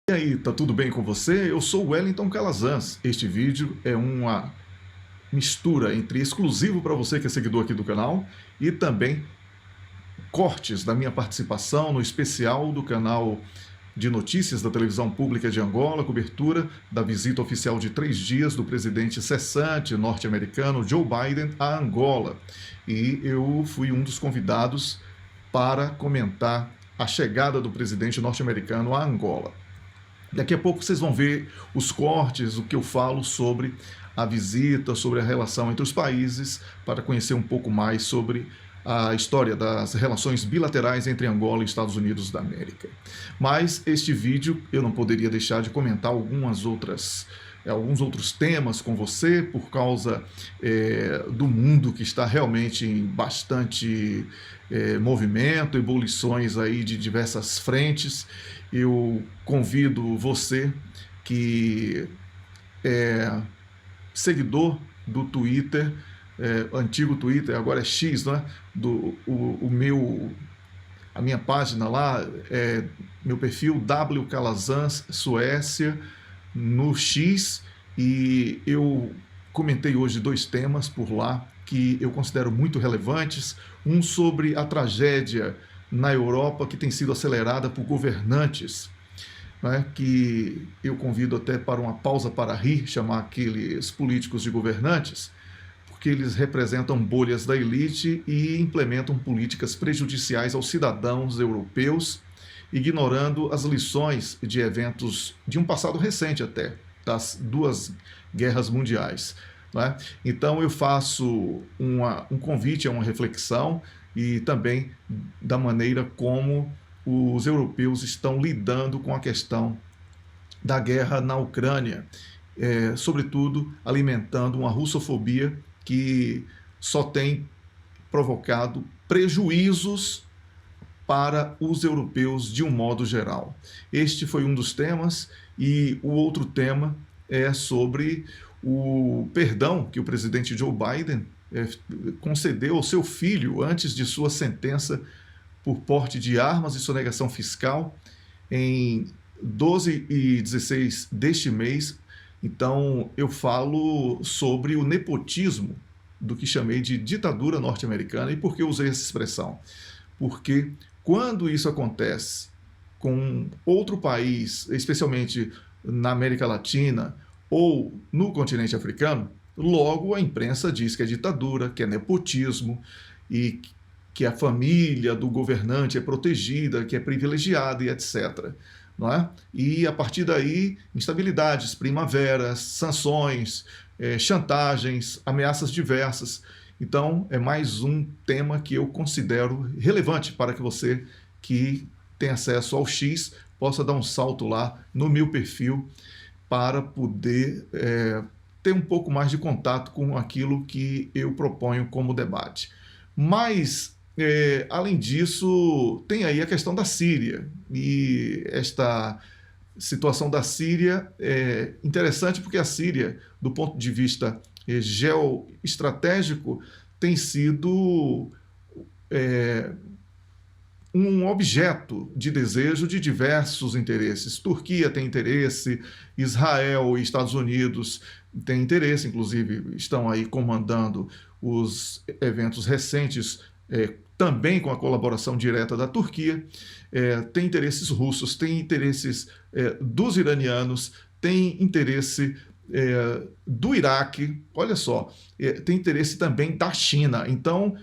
E aí, tá tudo bem com você? Eu sou o Wellington Calazans. Este vídeo é uma mistura entre exclusivo para você que é seguidor aqui do canal e também cortes da minha participação no especial do canal de notícias da televisão pública de Angola, cobertura da visita oficial de 3 dias do presidente cessante norte-americano Joe Biden a Angola. E eu fui um dos convidados para comentar a chegada do presidente norte-americano a Angola. Daqui a pouco vocês vão ver os cortes, o que eu falo sobre a visita, sobre a relação entre os países, para conhecer um pouco mais sobre a história das relações bilaterais entre Angola e Estados Unidos da América. Mas este vídeo eu não poderia deixar de comentar alguns outros temas com você, por causa do mundo que está realmente em bastante movimento, ebulições aí de diversas frentes. Eu convido você que é seguidor do Twitter, antigo Twitter, agora é X, né? A minha página lá, meu perfil W Calazans Suécia no X, e eu comentei hoje 2 temas por lá que eu considero muito relevantes. Um sobre a tragédia na Europa que tem sido acelerada por governantes, né, que eu convido até para uma pausa para rir, chamar aqueles políticos de governantes, porque eles representam bolhas da elite e implementam políticas prejudiciais aos cidadãos europeus, ignorando as lições de eventos de um passado recente até, das 2 guerras mundiais. Né? Então eu faço um convite a uma reflexão e também da maneira como os europeus estão lidando com a questão da guerra na Ucrânia, sobretudo alimentando uma russofobia que só tem provocado prejuízos para os europeus de um modo geral. Este foi um dos temas, e o outro tema é sobre o perdão que o presidente Joe Biden concedeu ao seu filho antes de sua sentença por porte de armas e sonegação fiscal em 12 e 16 deste mês. Então eu falo sobre o nepotismo do que chamei de ditadura norte-americana. E por que eu usei essa expressão? Porque quando isso acontece com outro país, especialmente na América Latina ou no continente africano, logo a imprensa diz que é ditadura, que é nepotismo e que a família do governante é protegida, que é privilegiada e etc. Não é? E a partir daí, instabilidades, primaveras, sanções, chantagens, ameaças diversas. Então, é mais um tema que eu considero relevante para que você que tem acesso ao X possa dar um salto lá no meu perfil para poder ter um pouco mais de contato com aquilo que eu proponho como debate. Mas, além disso, tem aí a questão da Síria. E esta situação da Síria é interessante porque a Síria, do ponto de vista geoestratégico, tem sido um objeto de desejo de diversos interesses. Turquia tem interesse, Israel e Estados Unidos têm interesse, inclusive estão aí comandando os eventos recentes, também com a colaboração direta da Turquia. Tem interesses russos, tem interesses dos iranianos, tem interesse do Iraque, olha só, tem interesse também da China. Então,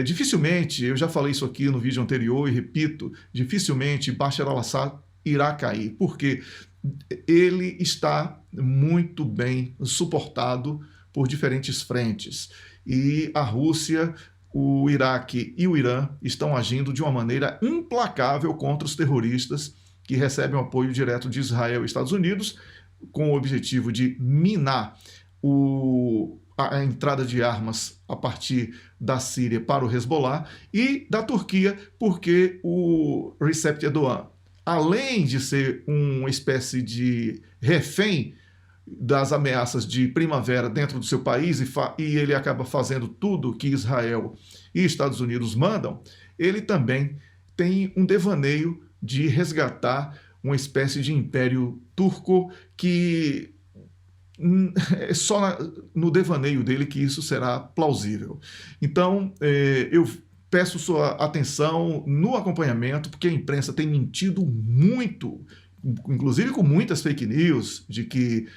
dificilmente, eu já falei isso aqui no vídeo anterior e repito, dificilmente Bashar al-Assad irá cair, porque ele está muito bem suportado por diferentes frentes. E a Rússia, o Iraque e o Irã estão agindo de uma maneira implacável contra os terroristas que recebem o apoio direto de Israel e Estados Unidos, com o objetivo de minar a entrada de armas a partir da Síria para o Hezbollah, e da Turquia, porque o Recep Erdogan, além de ser uma espécie de refém das ameaças de primavera dentro do seu país, e ele acaba fazendo tudo que Israel e Estados Unidos mandam, ele também tem um devaneio de resgatar uma espécie de império turco que é só no devaneio dele que isso será plausível. Então, eu peço sua atenção no acompanhamento, porque a imprensa tem mentido muito, inclusive com muitas fake news, de que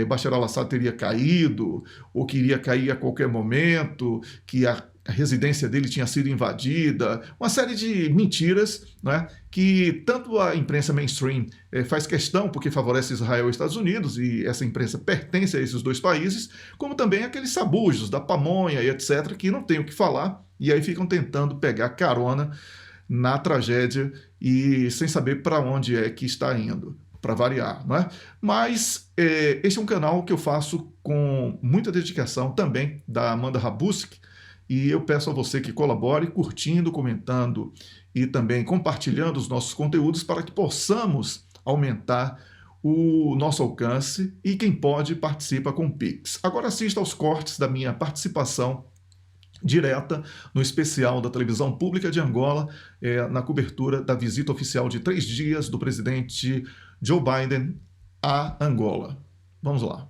Bashar al-Assad teria caído, ou que iria cair a qualquer momento, que a residência dele tinha sido invadida, uma série de mentiras, né, que tanto a imprensa mainstream faz questão, porque favorece Israel e Estados Unidos, e essa imprensa pertence a esses dois países, como também aqueles sabujos da pamonha e etc., que não tem o que falar, e aí ficam tentando pegar carona na tragédia e sem saber para onde é que está indo, para variar, não é? Mas este é um canal que eu faço com muita dedicação também, da Amanda Rabuski, e eu peço a você que colabore curtindo, comentando e também compartilhando os nossos conteúdos para que possamos aumentar o nosso alcance, e quem pode participa com o Pix. Agora assista aos cortes da minha participação direta no especial da televisão pública de Angola, na cobertura da visita oficial de 3 dias do presidente Joe Biden a Angola. Vamos lá.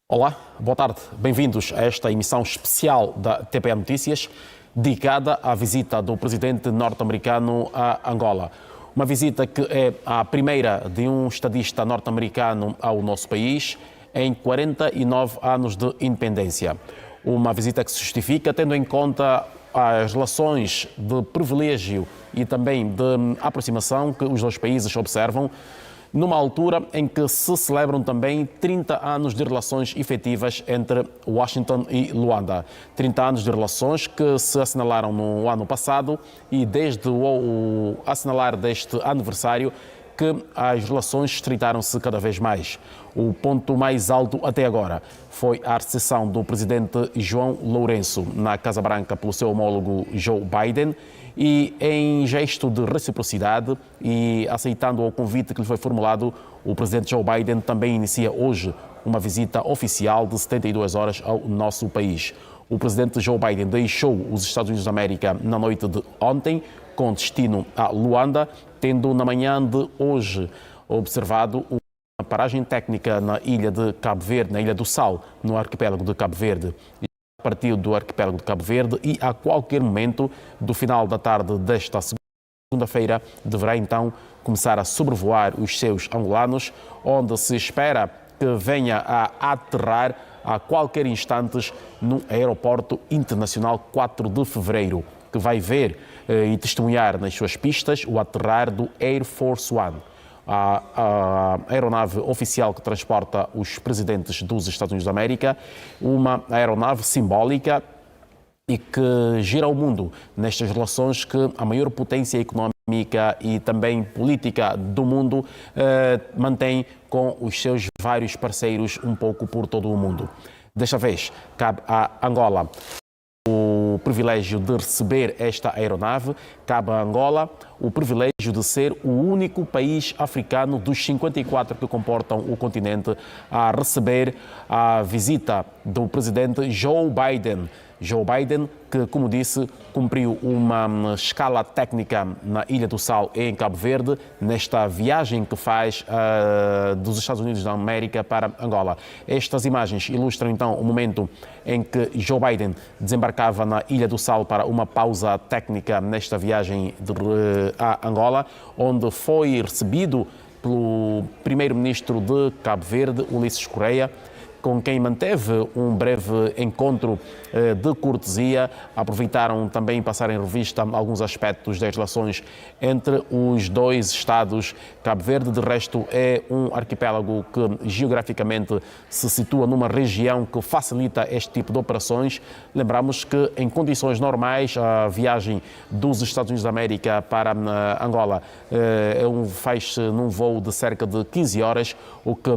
Olá, boa tarde. Bem-vindos a esta emissão especial da TPA Notícias, dedicada à visita do presidente norte-americano a Angola. Uma visita que é a primeira de um estadista norte-americano ao nosso país em 49 anos de independência. Uma visita que se justifica tendo em conta as relações de privilégio e também de aproximação que os dois países observam, numa altura em que se celebram também 30 anos de relações efetivas entre Washington e Luanda. 30 anos de relações que se assinalaram no ano passado, e desde o assinalar deste aniversário que as relações estreitaram-se cada vez mais. O ponto mais alto até agora foi a recepção do presidente João Lourenço na Casa Branca pelo seu homólogo Joe Biden, e em gesto de reciprocidade e aceitando o convite que lhe foi formulado, o presidente Joe Biden também inicia hoje uma visita oficial de 72 horas ao nosso país. O presidente Joe Biden deixou os Estados Unidos da América na noite de ontem, com destino a Luanda, tendo na manhã de hoje observado uma paragem técnica na ilha de Cabo Verde, na Ilha do Sal, no arquipélago de Cabo Verde. Partiu do arquipélago de Cabo Verde e a qualquer momento do final da tarde desta segunda-feira deverá então começar a sobrevoar os seus angolanos, onde se espera que venha a aterrar a qualquer instante no aeroporto internacional 4 de fevereiro, que vai ver e testemunhar nas suas pistas o aterrar do Air Force One, a aeronave oficial que transporta os presidentes dos Estados Unidos da América, uma aeronave simbólica e que gira o mundo nestas relações que a maior potência económica e também política do mundo mantém com os seus vários parceiros um pouco por todo o mundo. Desta vez, cabe a Angola o privilégio de receber esta aeronave, cabe a Angola o privilégio de ser o único país africano dos 54 que comportam o continente a receber a visita do presidente Joe Biden. Joe Biden, que, como disse, cumpriu uma escala técnica na Ilha do Sal, em Cabo Verde, nesta viagem que faz dos Estados Unidos da América para Angola. Estas imagens ilustram então o momento em que Joe Biden desembarcava na Ilha do Sal para uma pausa técnica nesta viagem a Angola, onde foi recebido pelo primeiro-ministro de Cabo Verde, Ulisses Correia, com quem manteve um breve encontro de cortesia. Aproveitaram também passar em revista alguns aspectos das relações entre os dois Estados. Cabo Verde, de resto, é um arquipélago que geograficamente se situa numa região que facilita este tipo de operações. Lembramos que, em condições normais, a viagem dos Estados Unidos da América para Angola faz-se num voo de cerca de 15 horas, o que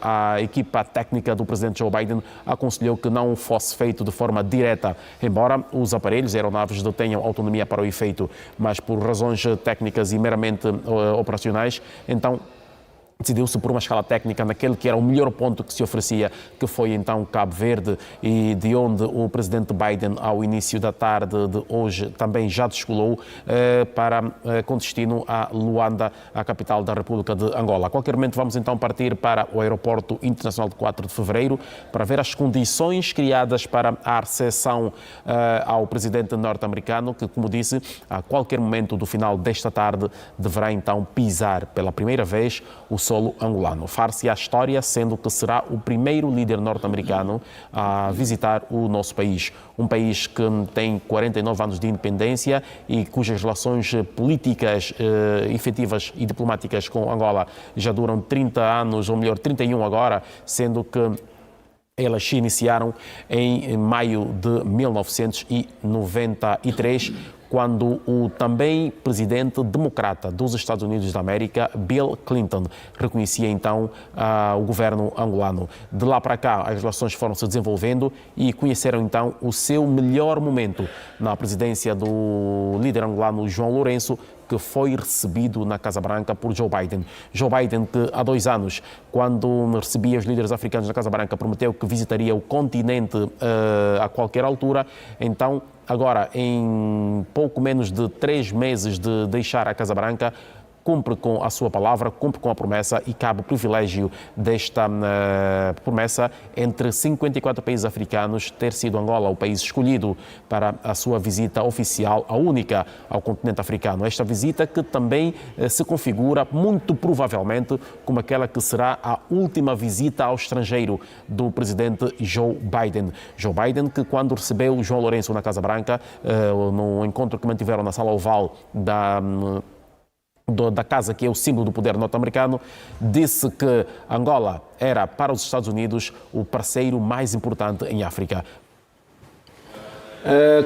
a equipa técnica do presidente Joe Biden aconselhou que não fosse feito de forma direta, embora os aparelhos aeronaves detenham autonomia para o efeito, mas por razões técnicas e meramente operacionais. Então, decidiu-se por uma escala técnica naquele que era o melhor ponto que se oferecia, que foi então Cabo Verde, e de onde o presidente Biden, ao início da tarde de hoje, também já descolou com destino a Luanda, a capital da República de Angola. A qualquer momento vamos então partir para o aeroporto internacional de 4 de fevereiro para ver as condições criadas para a recepção ao presidente norte-americano, que, como disse, a qualquer momento do final desta tarde deverá então pisar pela primeira vez o solo angolano. Far-se a história, sendo que será o primeiro líder norte-americano a visitar o nosso país. Um país que tem 49 anos de independência e cujas relações políticas, efetivas e diplomáticas com Angola já duram 30 anos, ou melhor, 31 agora, sendo que elas se iniciaram em maio de 1993, quando o também presidente democrata dos Estados Unidos da América, Bill Clinton, reconhecia então o governo angolano. De lá para cá, as relações foram se desenvolvendo e conheceram então o seu melhor momento na presidência do líder angolano João Lourenço, que foi recebido na Casa Branca por Joe Biden. Joe Biden, que há 2 anos, quando recebia os líderes africanos na Casa Branca, prometeu que visitaria o continente a qualquer altura. Então, agora, em pouco menos de 3 meses de deixar a Casa Branca, cumpre com a sua palavra, cumpre com a promessa e cabe o privilégio desta promessa entre 54 países africanos ter sido Angola o país escolhido para a sua visita oficial, a única ao continente africano. Esta visita que também se configura muito provavelmente como aquela que será a última visita ao estrangeiro do presidente Joe Biden. Joe Biden, que quando recebeu João Lourenço na Casa Branca, no encontro que mantiveram na Sala Oval da casa que é o símbolo do poder norte-americano, disse que Angola era para os Estados Unidos o parceiro mais importante em África.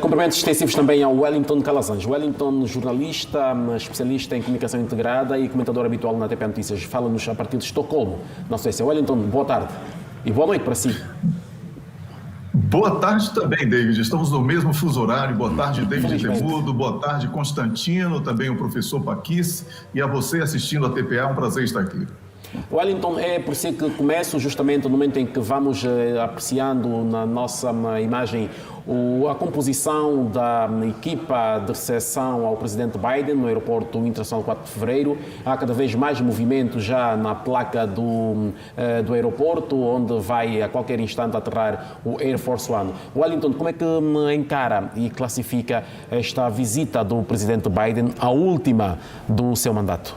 Cumprimentos extensivos também ao Wellington Calazans. Wellington, jornalista, especialista em comunicação integrada e comentador habitual na TP Notícias. Fala-nos a partir de Estocolmo, na Suécia. Wellington, boa tarde e boa noite para si. Boa tarde também, David. Estamos no mesmo fuso horário. Boa tarde, David Temudo. Boa tarde, Constantino, também o professor Paquis. E a você assistindo a TPA, um prazer estar aqui. Wellington, é por isso que começo justamente no momento em que vamos apreciando na nossa imagem a composição da equipa de recepção ao presidente Biden no aeroporto internacional 4 de fevereiro. Há cada vez mais movimento já na placa do aeroporto, onde vai a qualquer instante aterrar o Air Force One. Wellington, como é que encara e classifica esta visita do presidente Biden, a última do seu mandato?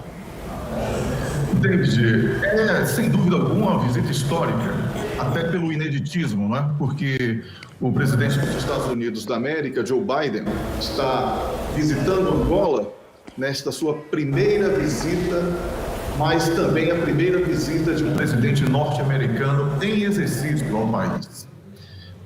David, é sem dúvida alguma uma visita histórica, até pelo ineditismo, não é? Porque o presidente dos Estados Unidos da América, Joe Biden, está visitando Angola nesta sua primeira visita, mas também a primeira visita de um presidente norte-americano em exercício ao país.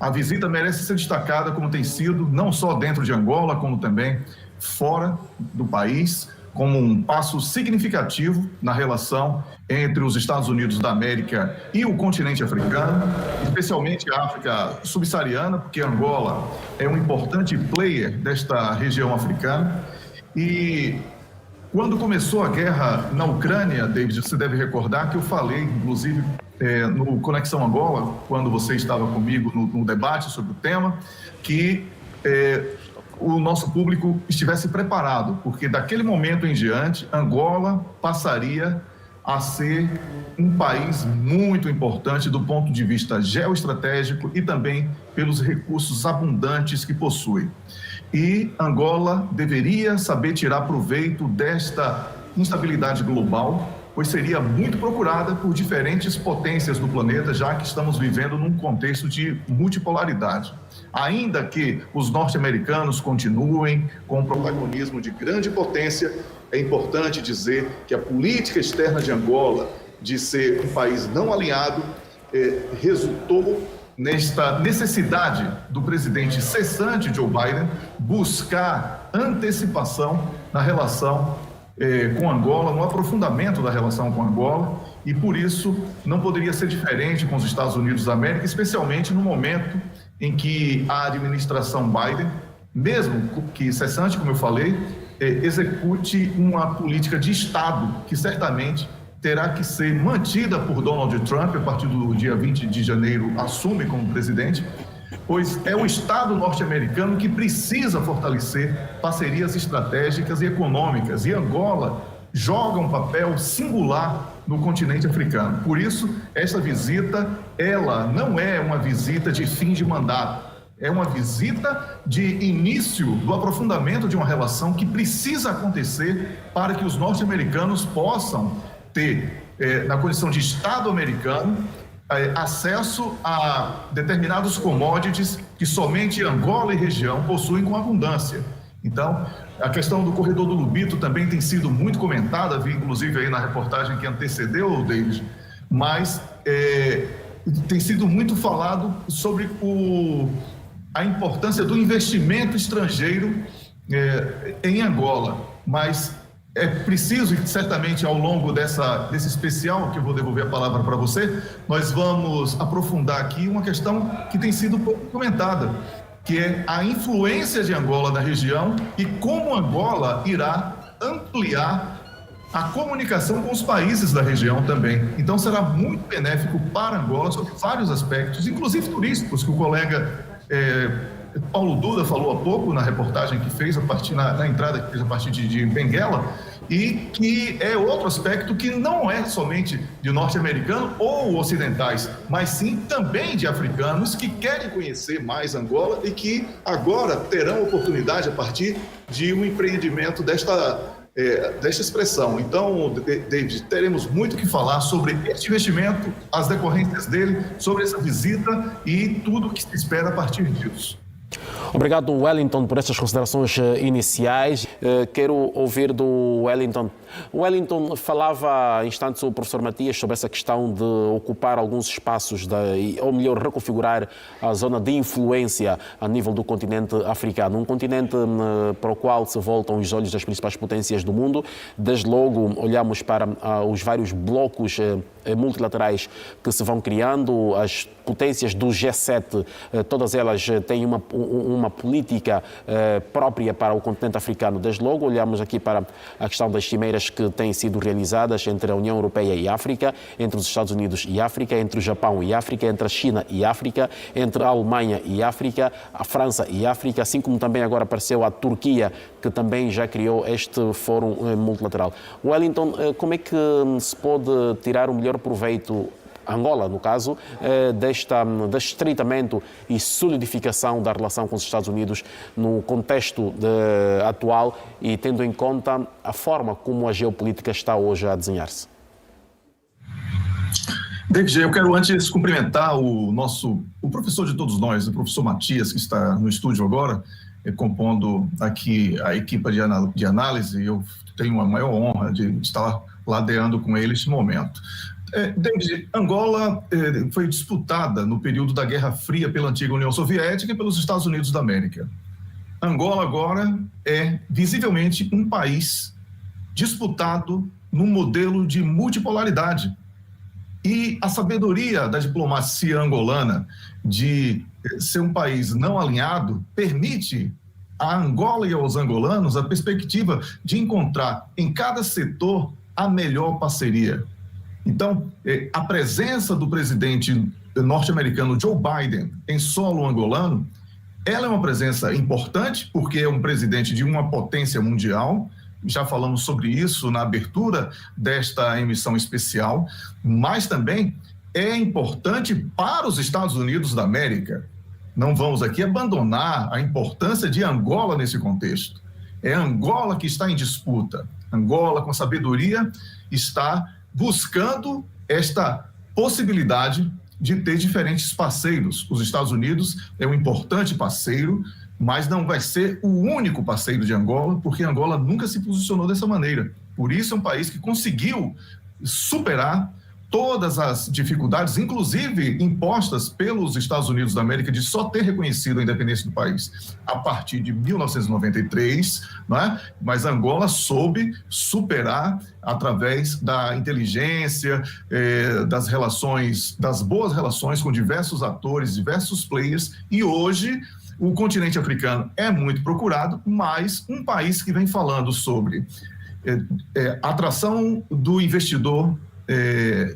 A visita merece ser destacada como tem sido, não só dentro de Angola, como também fora do país, como um passo significativo na relação entre os Estados Unidos da América e o continente africano, especialmente a África subsaariana, porque Angola é um importante player desta região africana. E quando começou a guerra na Ucrânia, David, você deve recordar que eu falei, inclusive, no Conexão Angola, quando você estava comigo no debate sobre o tema, que o nosso público estivesse preparado, porque daquele momento em diante, Angola passaria a ser um país muito importante do ponto de vista geoestratégico e também pelos recursos abundantes que possui. E Angola deveria saber tirar proveito desta instabilidade global, pois seria muito procurada por diferentes potências do planeta, já que estamos vivendo num contexto de multipolaridade. Ainda que os norte-americanos continuem com o protagonismo de grande potência, é importante dizer que a política externa de Angola, de ser um país não alinhado, resultou nesta necessidade do presidente cessante Joe Biden buscar antecipação na relação com Angola, no aprofundamento da relação com Angola, e por isso não poderia ser diferente com os Estados Unidos da América, especialmente no momento em que a administração Biden, mesmo que cessante, como eu falei, execute uma política de Estado que certamente terá que ser mantida por Donald Trump a partir do dia 20 de janeiro, assume como presidente, pois é o Estado norte-americano que precisa fortalecer parcerias estratégicas e econômicas, e Angola joga um papel singular no continente africano. Por isso, essa visita, ela não é uma visita de fim de mandato, é uma visita de início do aprofundamento de uma relação que precisa acontecer para que os norte-americanos possam ter, na condição de Estado americano, acesso a determinados commodities que somente Angola e região possuem com abundância. Então, a questão do corredor do Lubito também tem sido muito comentada, vi inclusive aí na reportagem que antecedeu, David, mas tem sido muito falado sobre a importância do investimento estrangeiro em Angola, mas é preciso, e certamente ao longo desse especial, que eu vou devolver a palavra para você, nós vamos aprofundar aqui uma questão que tem sido pouco comentada, que é a influência de Angola na região e como Angola irá ampliar a comunicação com os países da região também. Então será muito benéfico para Angola sobre vários aspectos, inclusive turísticos, que o colega Paulo Duda falou há pouco na reportagem que fez na entrada que fez a partir de Benguela, e que é outro aspecto que não é somente de norte-americano ou ocidentais, mas sim também de africanos que querem conhecer mais Angola e que agora terão oportunidade a partir de um empreendimento desta expressão. Então, David, teremos muito que falar sobre este investimento, as decorrências dele, sobre essa visita e tudo o que se espera a partir disso. Obrigado, Wellington, por estas considerações iniciais. Quero ouvir do Wellington. O Wellington falava há instantes o professor Matias sobre essa questão de ocupar alguns espaços, ou melhor, reconfigurar a zona de influência a nível do continente africano. Um continente para o qual se voltam os olhos das principais potências do mundo. Desde logo olhamos para os vários blocos multilaterais que se vão criando, as potências do G7, todas elas têm uma política própria para o continente africano. Desde logo olhamos aqui para a questão das cimeiras que têm sido realizadas entre a União Europeia e África, entre os Estados Unidos e África, entre o Japão e África, entre a China e África, entre a Alemanha e África, a França e África, assim como também agora apareceu a Turquia, que também já criou este fórum multilateral. Wellington, como é que se pode tirar o melhor proveito, Angola, no caso, deste estreitamento e solidificação da relação com os Estados Unidos no contexto atual e tendo em conta a forma como a geopolítica está hoje a desenhar-se? David, eu quero antes cumprimentar o professor de todos nós, o professor Matias, que está no estúdio agora, compondo aqui a equipe de análise. Eu tenho a maior honra de estar ladeando com ele este momento. David, Angola foi disputada no período da Guerra Fria pela antiga União Soviética e pelos Estados Unidos da América. Angola agora é visivelmente um país disputado num modelo de multipolaridade. E a sabedoria da diplomacia angolana de ser um país não alinhado permite a Angola e aos angolanos a perspectiva de encontrar em cada setor a melhor parceria. Então, a presença do presidente norte-americano Joe Biden em solo angolano, ela é uma presença importante porque é um presidente de uma potência mundial. Já falamos sobre isso na abertura desta emissão especial, mas também é importante para os Estados Unidos da América. Não vamos aqui abandonar a importância de Angola nesse contexto. É Angola que está em disputa. Angola, com sabedoria, está buscando esta possibilidade de ter diferentes parceiros. Os Estados Unidos é um importante parceiro, mas não vai ser o único parceiro de Angola, porque Angola nunca se posicionou dessa maneira. Por isso é um país que conseguiu superar todas as dificuldades, inclusive impostas pelos Estados Unidos da América, de só ter reconhecido a independência do país a partir de 1993, né? Mas Angola soube superar através da inteligência, das relações, das boas relações com diversos atores, diversos players, e hoje o continente africano é muito procurado, mas um país que vem falando sobre atração do investidor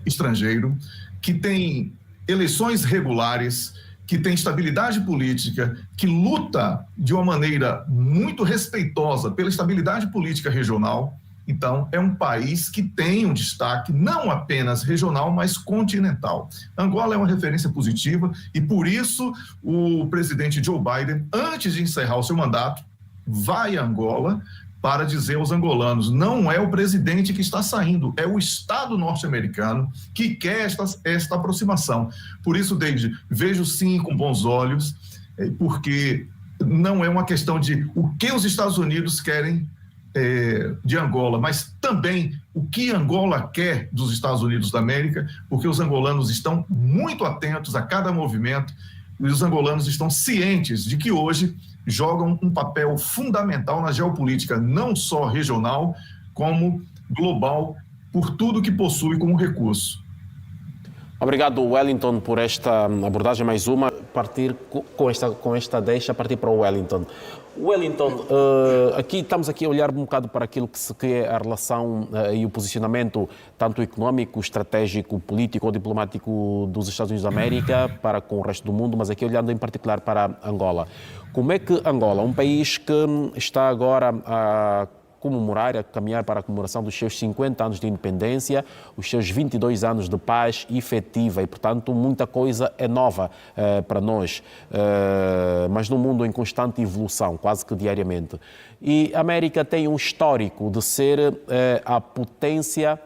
estrangeiro, que tem eleições regulares, que tem estabilidade política, que luta de uma maneira muito respeitosa pela estabilidade política regional. Então, é um país que tem um destaque não apenas regional, mas continental. Angola é uma referência positiva e, por isso, o presidente Joe Biden, antes de encerrar o seu mandato, vai a Angola para dizer aos angolanos: não é o presidente que está saindo, é o Estado norte-americano que quer esta aproximação. Por isso, David, vejo sim com bons olhos, porque não é uma questão de o que os Estados Unidos querem de Angola, mas também o que Angola quer dos Estados Unidos da América, porque os angolanos estão muito atentos a cada movimento e os angolanos estão cientes de que hoje jogam um papel fundamental na geopolítica, não só regional, como global, por tudo que possui como recurso. Obrigado, Wellington, por esta abordagem. Mais uma, partir com esta deixa, partir para o Wellington. Wellington, estamos aqui a olhar um bocado para aquilo que é a relação e o posicionamento tanto económico, estratégico, político ou diplomático dos Estados Unidos da América para com o resto do mundo, mas aqui olhando em particular para Angola. Como é que Angola, um país que está agora a comemorar, a caminhar para a comemoração dos seus 50 anos de independência, os seus 22 anos de paz efetiva e, portanto, muita coisa é nova para nós, mas num mundo em constante evolução, quase que diariamente. E a América tem um histórico de ser a potência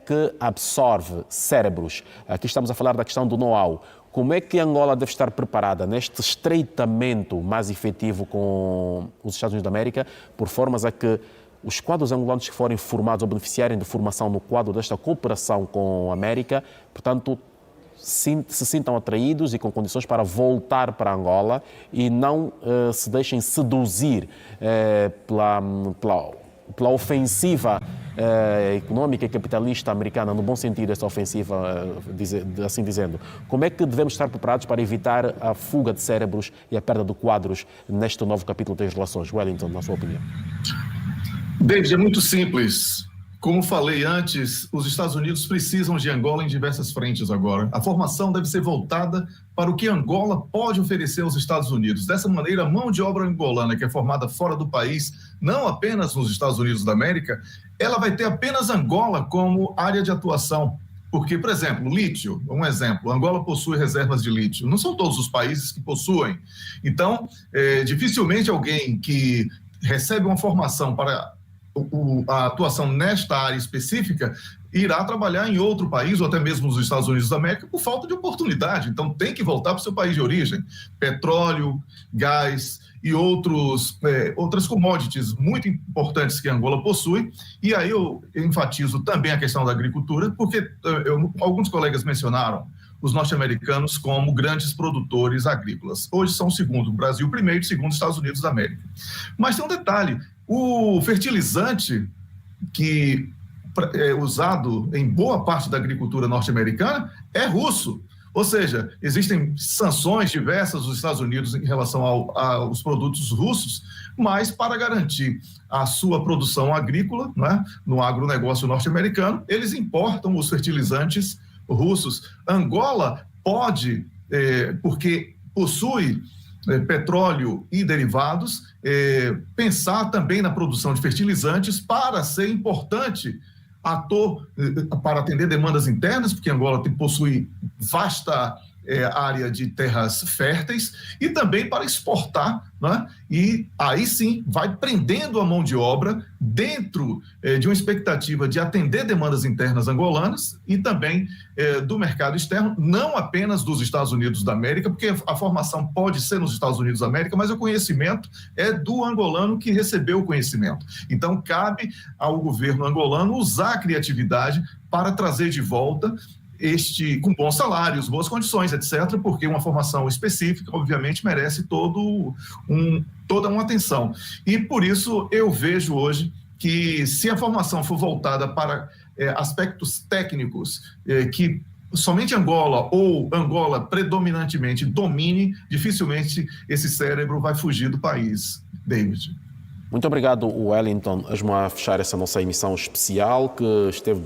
que absorve cérebros. Aqui estamos a falar da questão do know-how. Como é que Angola deve estar preparada neste estreitamento mais efetivo com os Estados Unidos da América, por formas a que os quadros angolanos que forem formados ou beneficiarem de formação no quadro desta cooperação com a América, portanto, se sintam atraídos e com condições para voltar para Angola e não se deixem seduzir pela ofensiva económica e capitalista americana, no bom sentido, essa ofensiva, assim dizendo. Como é que devemos estar preparados para evitar a fuga de cérebros e a perda de quadros neste novo capítulo das relações? Wellington, na sua opinião. David, é muito simples. Como falei antes, os Estados Unidos precisam de Angola em diversas frentes agora. A formação deve ser voltada para o que Angola pode oferecer aos Estados Unidos. Dessa maneira, a mão de obra angolana, que é formada fora do país, não apenas nos Estados Unidos da América, ela vai ter apenas Angola como área de atuação. Porque, por exemplo, lítio, um exemplo, Angola possui reservas de lítio. Não são todos os países que possuem. Então, dificilmente alguém que recebe uma formação para a atuação nesta área específica irá trabalhar em outro país ou até mesmo nos Estados Unidos da América por falta de oportunidade. Então tem que voltar para o seu país de origem. Petróleo, gás e outras commodities muito importantes que Angola possui. E aí eu enfatizo também a questão da agricultura, porque alguns colegas mencionaram os norte-americanos como grandes produtores agrícolas. Hoje são o segundo, o Brasil primeiro, segundo os Estados Unidos da América. Mas tem um detalhe: o fertilizante que é usado em boa parte da agricultura norte-americana é russo. Ou seja, existem sanções diversas dos Estados Unidos em relação aos produtos russos, mas para garantir a sua produção agrícola, né, no agronegócio norte-americano, eles importam os fertilizantes russos. Angola pode, porque possui petróleo e derivados, pensar também na produção de fertilizantes para ser importante ator para atender demandas internas, porque Angola possui vasta área de terras férteis, e também para exportar, né? E aí sim vai prendendo a mão de obra dentro de uma expectativa de atender demandas internas angolanas e também do mercado externo, não apenas dos Estados Unidos da América, porque a formação pode ser nos Estados Unidos da América, mas o conhecimento é do angolano que recebeu o conhecimento. Então cabe ao governo angolano usar a criatividade para trazer de volta com bons salários, boas condições, etc., porque uma formação específica, obviamente, merece toda uma atenção. E, por isso, eu vejo hoje que, se a formação for voltada para aspectos técnicos que somente Angola ou Angola predominantemente domine, dificilmente esse cérebro vai fugir do país, David. Muito obrigado, Wellington. Vamos a fechar essa nossa emissão especial que esteve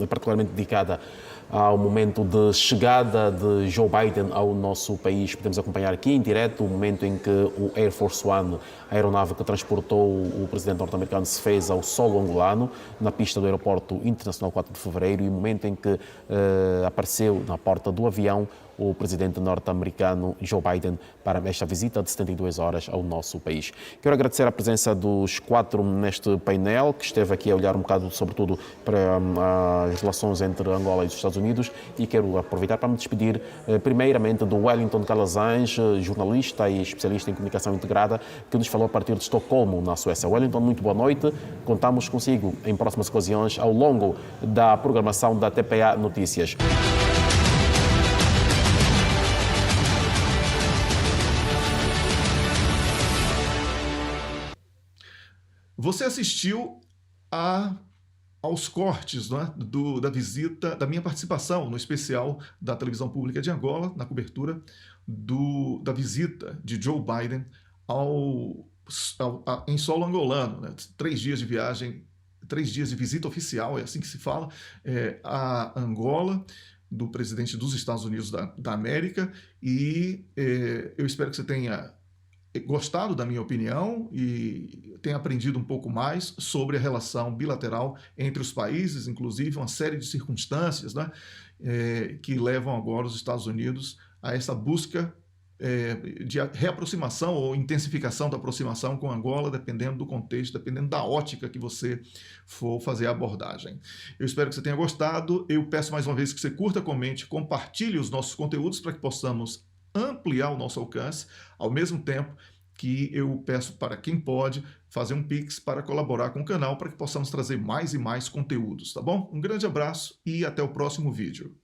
particularmente dedicada ao momento de chegada de Joe Biden ao nosso país. Podemos acompanhar aqui em direto o momento em que o Air Force One, a aeronave que transportou o presidente norte-americano, se fez ao solo angolano, na pista do aeroporto internacional 4 de fevereiro, e o momento em que apareceu na porta do avião o presidente norte-americano Joe Biden para esta visita de 72 horas ao nosso país. Quero agradecer a presença dos 4 neste painel, que esteve aqui a olhar um bocado, sobretudo, para as relações entre Angola e os Estados Unidos, e quero aproveitar para me despedir, primeiramente, do Wellington Calazans, jornalista e especialista em comunicação integrada, que nos falou a partir de Estocolmo, na Suécia. Wellington, muito boa noite. Contamos consigo em próximas ocasiões ao longo da programação da TPA Notícias. Você assistiu aos cortes, não é, da visita, da minha participação no especial da Televisão Pública de Angola, na cobertura da visita de Joe Biden em solo angolano, né? 3 dias de viagem, 3 dias de visita oficial, é assim que se fala, a Angola, do presidente dos Estados Unidos da América, e eu espero que você tenha gostado da minha opinião e tenha aprendido um pouco mais sobre a relação bilateral entre os países, inclusive uma série de circunstâncias, né, que levam agora os Estados Unidos a essa busca de reaproximação ou intensificação da aproximação com Angola, dependendo do contexto, dependendo da ótica que você for fazer a abordagem. Eu espero que você tenha gostado. Eu peço mais uma vez que você curta, comente, compartilhe os nossos conteúdos para que possamos ampliar o nosso alcance, ao mesmo tempo que eu peço para quem pode fazer um Pix para colaborar com o canal para que possamos trazer mais e mais conteúdos, tá bom? Um grande abraço e até o próximo vídeo.